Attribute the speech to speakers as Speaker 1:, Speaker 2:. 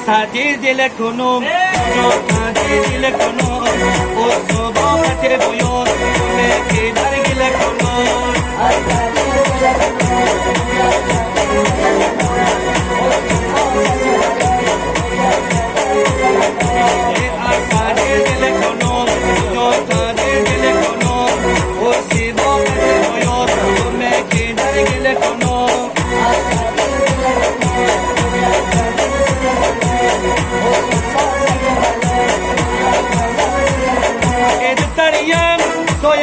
Speaker 1: Sadir dile konum, sadir dile konum, o sobate boyor, me kedar dile konum. Sadir dile konum, sadir dile konum, o sobate boyor, me kedar dile konum. Soy